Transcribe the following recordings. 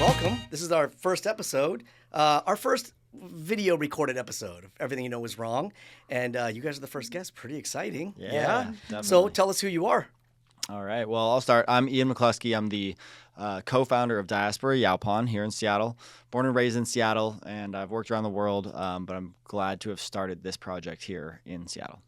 welcome. This is our first episode, our first video recorded episode of Everything You Know Is Wrong. And you guys are the first guests. Pretty exciting. Yeah. So tell us who you are. All right. Well, I'll start. I'm Ian McCluskey. I'm the co-founder of Diaspora Yaupon here in Seattle. Born and raised in Seattle, and I've worked around the world, but I'm glad to have started this project here in Seattle.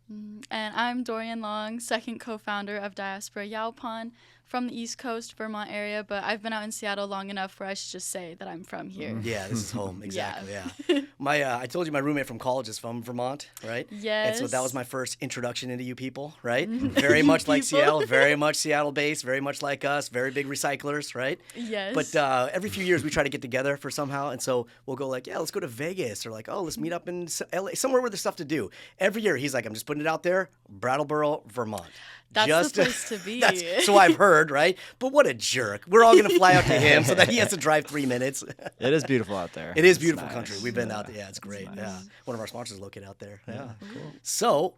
And I'm Dorian Long, second co-founder of Diaspora Yaupon, from the East Coast, Vermont area, but I've been out in Seattle long enough where I should just say that I'm from here. Yeah, this is home. Exactly, yeah. I told you my roommate from college is from Vermont, right? Yes. And so that was my first introduction into you people, right? Very much like Seattle, very much Seattle-based, very much like us, very big recyclers, right? Yes. But every few years we try to get together for somehow, and so we'll go like, yeah, let's go to Vegas, or like, oh, let's meet up in LA, somewhere where there's stuff to do. Every year he's like, I'm just putting it out there, Brattleboro, Vermont. That's the place to be. So I've heard, right? But what a jerk. We're all going to fly out to him so that he has to drive 3 minutes. It is beautiful out there. It is It's beautiful nice. country. We've been out there. Yeah, it's great. nice. Yeah. One of our sponsors is located out there. Yeah. Cool. So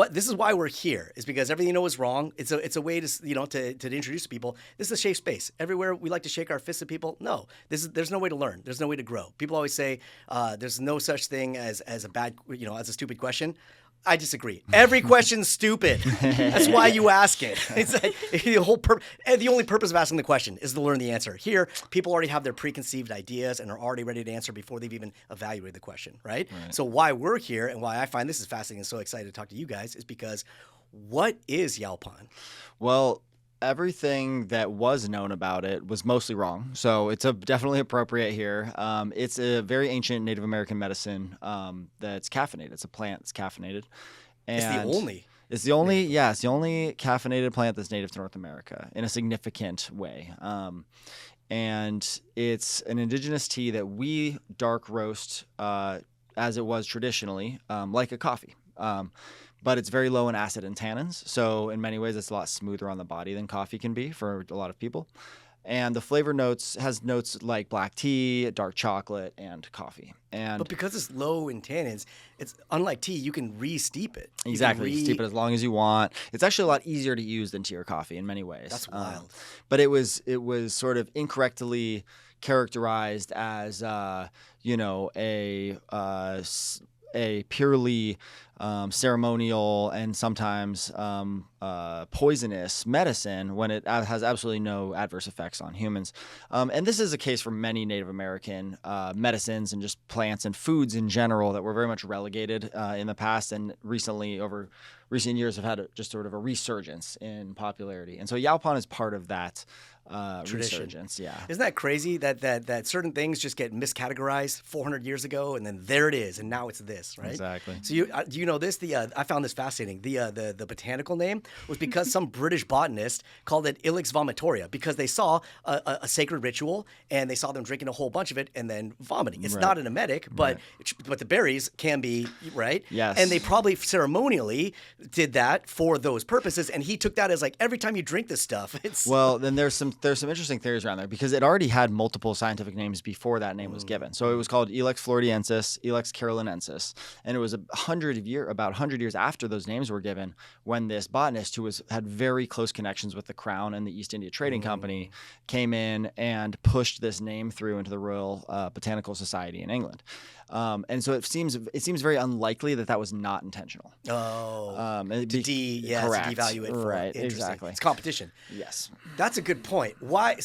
this is why we're here, is because Everything You Know Is Wrong. It's a way to to introduce to people. This is a safe space. Everywhere we like to shake our fists at people. No, there's no way to learn. There's no way to grow. People always say there's no such thing as a bad, as a stupid question. I disagree. Every question's stupid. That's why you ask it. It's like, the only purpose of asking the question is to learn the answer. Here, people already have their preconceived ideas and are already ready to answer before they've even evaluated the question, right? So why we're here and why I find this is fascinating and so excited to talk to you guys is because what is Yaupon? Well, everything that was known about it was mostly wrong. So it's definitely appropriate here. It's a very ancient Native American medicine that's caffeinated. It's a plant that's caffeinated. And It's the only. It's the only caffeinated plant that's native to North America in a significant way. And it's an indigenous tea that we dark roast as it was traditionally, like a coffee. But it's very low in acid and tannins. So in many ways, it's a lot smoother on the body than coffee can be for a lot of people. And the flavor has notes like black tea, dark chocolate, and coffee. But because it's low in tannins, it's unlike tea, you can re-steep it. Exactly. You steep it as long as you want. It's actually a lot easier to use than tea or coffee in many ways. That's wild. But it was sort of incorrectly characterized as a purely ceremonial and sometimes poisonous medicine when it has absolutely no adverse effects on humans. And this is a case for many Native American medicines and just plants and foods in general that were very much relegated in the past, and recently, over recent years, have had just sort of a resurgence in popularity. And so Yaupon is part of that tradition. Resurgence. Yeah. Isn't that crazy that certain things just get miscategorized 400 years ago, and then there it is, and now it's this, right? Exactly. So do you know this? I found this fascinating. The botanical name was because some British botanist called it Ilex vomitoria because they saw a sacred ritual and they saw them drinking a whole bunch of it and then vomiting. It's not an emetic, but the berries can be, right? Yes. And they probably ceremonially did that for those purposes, and he took that as like every time you drink this stuff, it's well. Then there's some interesting theories around there because it already had multiple scientific names before that name was given. So it was called Ilex floridensis, Ilex carolinensis, and it was about 100 years after those names were given when this botanist who had very close connections with the Crown and the East India Trading Company came in and pushed this name through into the Royal Botanical Society in England. And so it seems very unlikely that was not intentional. Oh, correct. to devalue it. Right, Interesting. exactly. It's competition. Yes. That's a good point. Why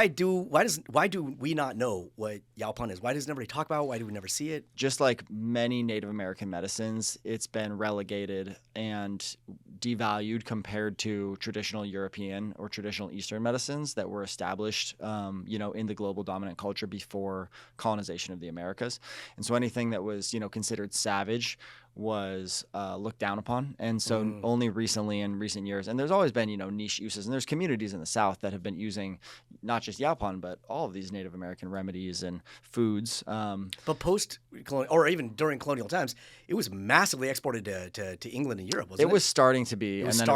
do we not know what Yaupon is? Why does nobody talk about it? Why do we never see it? Just like many Native American medicines, it's been relegated and devalued compared to traditional European or traditional Eastern medicines that were established, in the global dominant culture before colonization of the Americas. And so anything that was, considered savage was looked down upon. And so only recently in recent years, and there's always been, niche uses, and there's communities in the South that have been using not just Yaupon, but all of these Native American remedies and foods. But post-colonial, or even during colonial times, it was massively exported to England and Europe, wasn't it? It was starting to be, and then it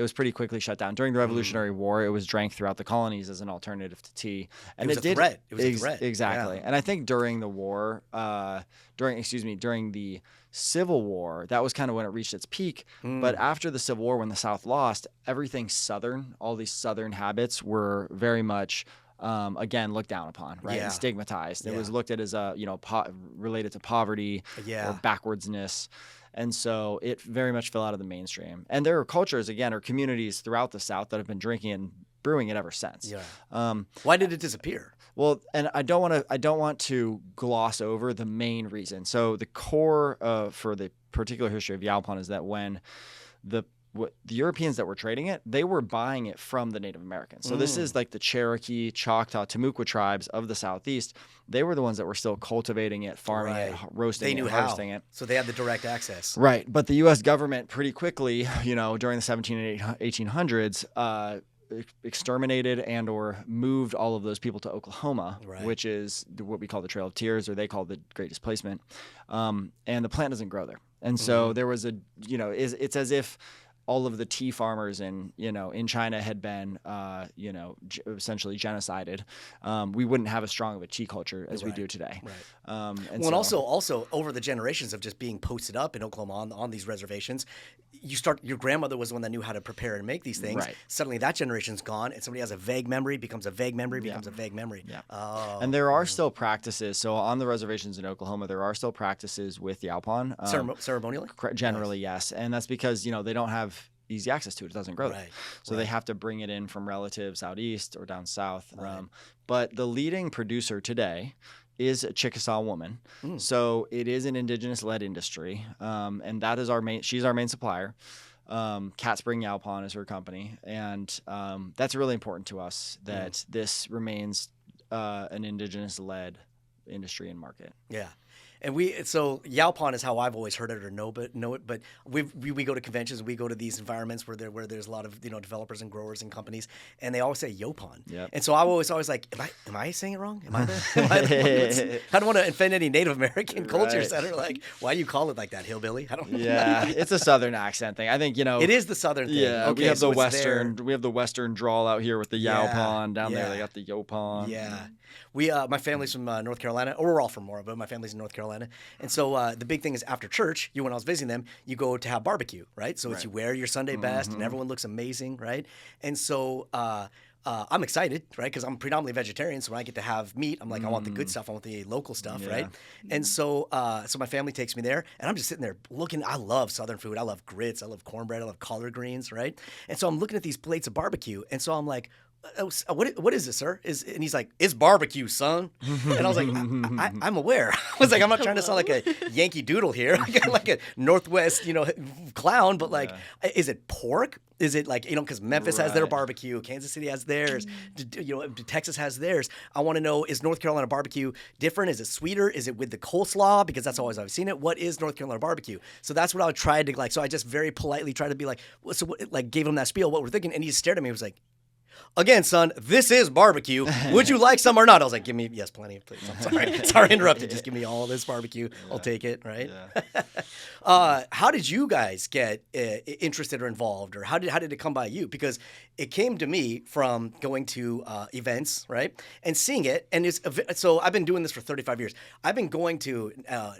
was pretty quickly shut down. During the Revolutionary War, it was drank throughout the colonies as an alternative to tea. And it was a threat. It was a threat. Exactly. Yeah. And I think during the war, during the Civil War, that was kind of when it reached its peak. But after the Civil War, when the South lost, everything Southern, all these Southern habits were very much again, looked down upon, right? Yeah. And stigmatized. It Yeah. was looked at as related to poverty or backwardsness. And so it very much fell out of the mainstream. And there are cultures, again, or communities throughout the South that have been drinking and brewing it ever since. Yeah. Why did it disappear? Well, and I don't want to gloss over the main reason. So the core for the particular history of Yaupon is that when the Europeans that were trading it, they were buying it from the Native Americans. So this is like the Cherokee, Choctaw, Timucua tribes of the Southeast. They were the ones that were still cultivating it, farming it, roasting it, harvesting it. So they had the direct access. Right. But the U.S. government pretty quickly, during the 1700s and 1800s, exterminated and or moved all of those people to Oklahoma, which is what we call the Trail of Tears, or they call the Great Displacement. And the plant doesn't grow there. And so there was it's as if all of the tea farmers in China had been essentially genocided. We wouldn't have as strong of a tea culture as we do today. Right. And also over the generations of just being posted up in Oklahoma on these reservations, your grandmother was the one that knew how to prepare and make these things. Right. Suddenly that generation's gone, and somebody has a vague memory, becomes a vague memory, becomes a vague memory. Yeah. Oh. And there are still practices. So on the reservations in Oklahoma, there are still practices with Yaupon. Ceremonially? Generally, yes. And that's because, they don't have easy access to it. It doesn't grow there. So they have to bring it in from relatives out east or down south. Right. But the leading producer today is a Chickasaw woman. So it is an indigenous-led industry. And that is she's our main supplier. Cat Spring Yaupon is her company. And that's really important to us that this remains an indigenous-led industry and market. Yeah. And so Yaupon is how I've always heard it or know it. But we go to conventions and we go to these environments where there's a lot of developers and growers and companies, and they always say Yaupon. Yep. And so I was always like, am I saying it wrong? Am I I don't want to offend any Native American cultures that are like, why do you call it like that, hillbilly? I don't know. Yeah, it's a Southern accent thing. I think it is the Southern thing. Yeah, okay, we have the Western drawl out here with the Yaupon. Down there they got the Yaupon. Yeah. My family's from North Carolina, or we're all from Mora, but my family's in North Carolina. And so the big thing is after church, when I was visiting them, you go to have barbecue, right? So it's you wear your Sunday best and everyone looks amazing, right? And so I'm excited, right? Because I'm predominantly vegetarian. So when I get to have meat, I'm like, I want the good stuff. I want the local stuff, right? And so my family takes me there, and I'm just sitting there looking. I love Southern food. I love grits. I love cornbread. I love collard greens, right? And so I'm looking at these plates of barbecue, and so I'm like, what is this, sir? And he's like, it's barbecue, son. And I was like, I'm aware. I was like, I'm not trying to sound like a Yankee Doodle here, like a Northwest, clown, but like, is it pork? Is it like, because Memphis has their barbecue, Kansas City has theirs, Texas has theirs. I want to know, is North Carolina barbecue different? Is it sweeter? Is it with the coleslaw? Because that's always I've seen it. What is North Carolina barbecue? So that's what I would try to so I just very politely tried to be like, gave him that spiel, what we're thinking. And he just stared at me and was like, again, son, this is barbecue. Would you like some or not? I was like, yes, plenty, please. I'm sorry. Sorry to interrupt. Just give me all this barbecue. I'll take it, right? Yeah. How did you guys get interested or involved, or how did it come by you? Because it came to me from going to events, right, and seeing it. And so I've been doing this for 35 years. I've been going to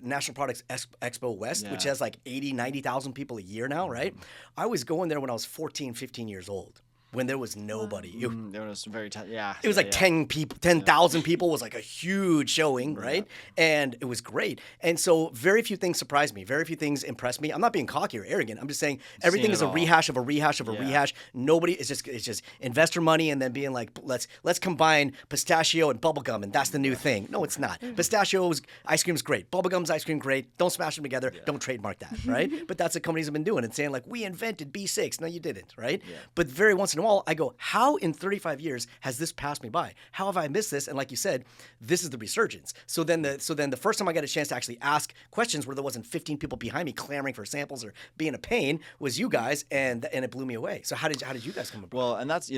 National Products Expo West, which has like 80, 90,000 people a year now, right? I was going there when I was 14, 15 years old, when there was nobody. It was very It was like 10 people, 10,000 people was like a huge showing, right? And it was great. And so very few things surprised me. Very few things impressed me. I'm not being cocky or arrogant. I'm just saying everything is a rehash of a rehash of a rehash. Nobody it's just investor money and then being like, let's combine pistachio and bubblegum and that's the new thing. No, it's not. Pistachio ice cream's great. Bubblegum's ice cream great. Don't smash them together. Don't trademark that, right? But that's what companies have been doing and saying like, we invented B6. No, you didn't, right? Yeah. But very once in a while, I go, how in 35 years has this passed me by? How have I missed this? And like you said, this is the resurgence. So then the first time I got a chance to actually ask questions where there wasn't 15 people behind me clamoring for samples or being a pain was you guys, and it blew me away. So how did you guys come about? Well, and that's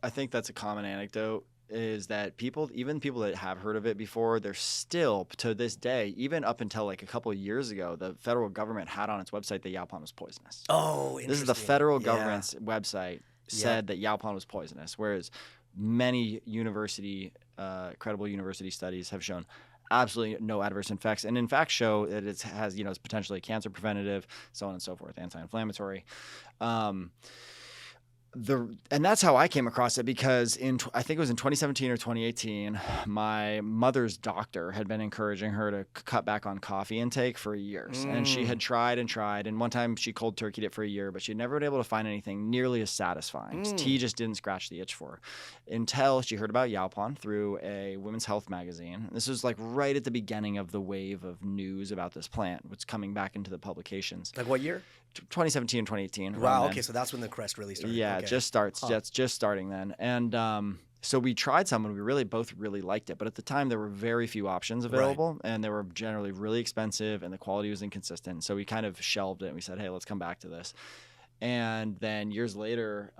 I think that's a common anecdote. Is that even people that have heard of it before, they're still, to this day, even up until like a couple of years ago, the federal government had on its website that Yaupon was poisonous. Oh, interesting. This is the federal government's website said that Yaupon was poisonous, whereas many credible university studies have shown absolutely no adverse effects, and in fact show that it has, it's potentially cancer preventative, so on and so forth, anti-inflammatory. And that's how I came across it, because I think it was in 2017 or 2018, my mother's doctor had been encouraging her to cut back on coffee intake for years. And she had tried and tried. And one time she cold turkeyed it for a year, but she'd never been able to find anything nearly as satisfying. Tea just didn't scratch the itch for her until she heard about Yaupon through a women's health magazine. This was like right at the beginning of the wave of news about this plant, which coming back into the publications. Like what year? 2017 and 2018. Wow. Okay, so that's when the crest really started. Yeah, okay. it just starts. That's just starting then. And so we tried some, and we both really liked it. But at the time, there were very few options available, and they were generally really expensive, and the quality was inconsistent. So we kind of shelved it, and we said, hey, let's come back to this. And then years later,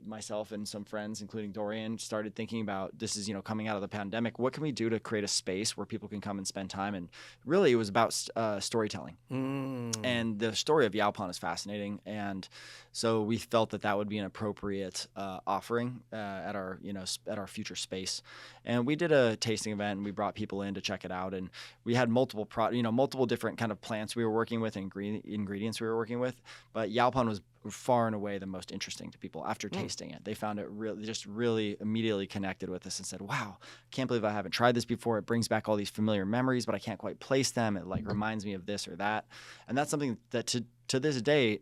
myself and some friends, including Dorian, started thinking about, this is, coming out of the pandemic, what can we do to create a space where people can come and spend time? And really, it was about storytelling. And the story of Yaupon is fascinating. And so we felt that would be an appropriate offering at our future space. And we did a tasting event, and we brought people in to check it out. And we had multiple different kind of plants we were working with, and ingredients we were working with. But Yaupon was far and away the most interesting to people after tasting it. They found it really immediately connected with us and said, wow, can't believe I haven't tried this before. It brings back all these familiar memories, but I can't quite place them. It reminds me of this or that. And that's something that to this day,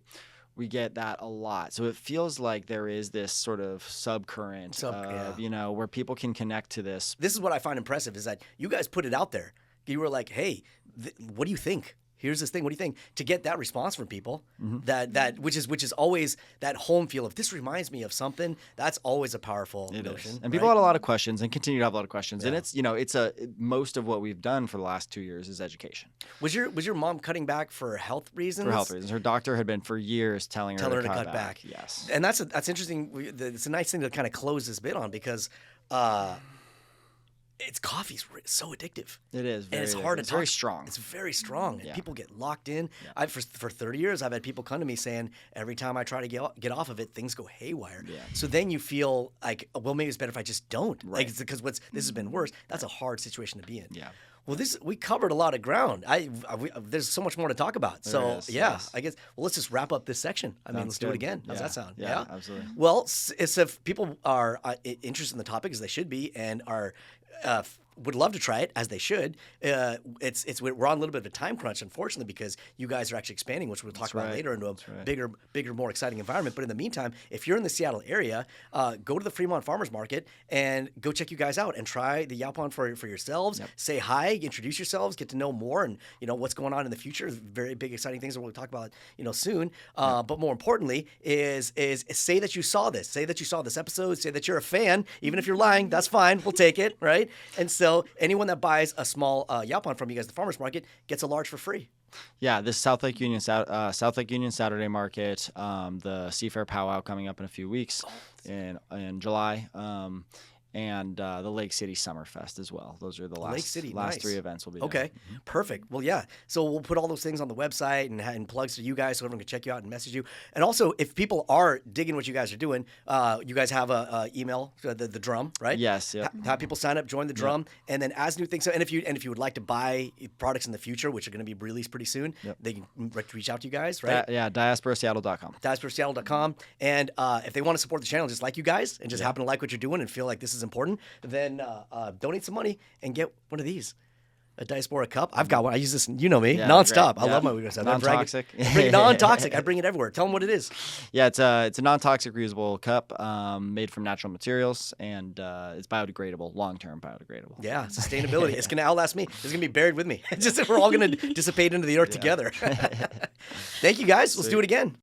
we get that a lot. So it feels like there is this sort of subcurrent of, where people can connect to this. This is what I find impressive, is that you guys put it out there. You were like, hey, what do you think? Here's this thing. What do you think? To get that response from people, which is always that home feel of, this reminds me of something. That's always a powerful notion. And people had a lot of questions, and continue to have a lot of questions. Yeah. And it's most of what we've done for the last 2 years is education. Was your mom cutting back for health reasons? For health reasons. Her doctor had been for years telling her to cut back. Yes. And that's interesting. It's a nice thing to kind of close this bit on, because coffee's so addictive. It is. And it's hard to It's very strong. It's very strong. And people get locked in. Yeah. For 30 years, I've had people come to me saying, every time I try to get off of it, things go haywire. Yeah. So then you feel like, well, maybe it's better if I just don't. Right. Like, because this has been worse. That's a hard situation to be in. Yeah. Well, we covered a lot of ground. There's so much more to talk about. Yes. I guess, let's just wrap up this section. Let's do it again. How's that sound? Yeah, absolutely. Well, if people are interested in the topic, as they should be, and are would love to try it, as they should. We're on a little bit of a time crunch, unfortunately, because you guys are actually expanding, which we'll talk about later, into a bigger, more exciting environment. But in the meantime, if you're in the Seattle area, go to the Fremont Farmers Market and go check you guys out and try the Yaupon for yourselves. Yep. Say hi, introduce yourselves, get to know more, and what's going on in the future. Very big, exciting things that we'll talk about soon. But more importantly, is say that you saw this. Say that you saw this episode. Say that you're a fan. Even if you're lying, that's fine. We'll take it, right? And so anyone that buys a small Yaupon from you guys at the farmers market gets a large for free. Yeah, this South Lake Union Saturday Market, the Seafair Powwow coming up in a few weeks in July, and the Lake City Summerfest as well. Those are the last three events we'll be doing. Okay, perfect. Well, yeah. So we'll put all those things on the website and plugs to you guys so everyone can check you out and message you. And also, if people are digging what you guys are doing, you guys have a email, the drum, right? Yes. Yeah. Have people sign up, join the drum, and then as new things. And if you would like to buy products in the future, which are going to be released pretty soon, they can reach out to you guys, right? diasporaseattle.com. diasporaseattle.com. And if they want to support the channel just like you guys and just happen to like what you're doing and feel like this is important, then donate some money and get one of these. A Diaspora cup. I've got one. I use this, nonstop. I love my weekend stuff. Non-toxic. Non-toxic. I bring it everywhere. Tell them what it is. Yeah, it's a non-toxic reusable cup made from natural materials, and it's biodegradable, long-term biodegradable. Yeah, sustainability. It's going to outlast me. It's going to be buried with me. It's just we're all going to dissipate into the earth together. Thank you, guys. Let's do it again.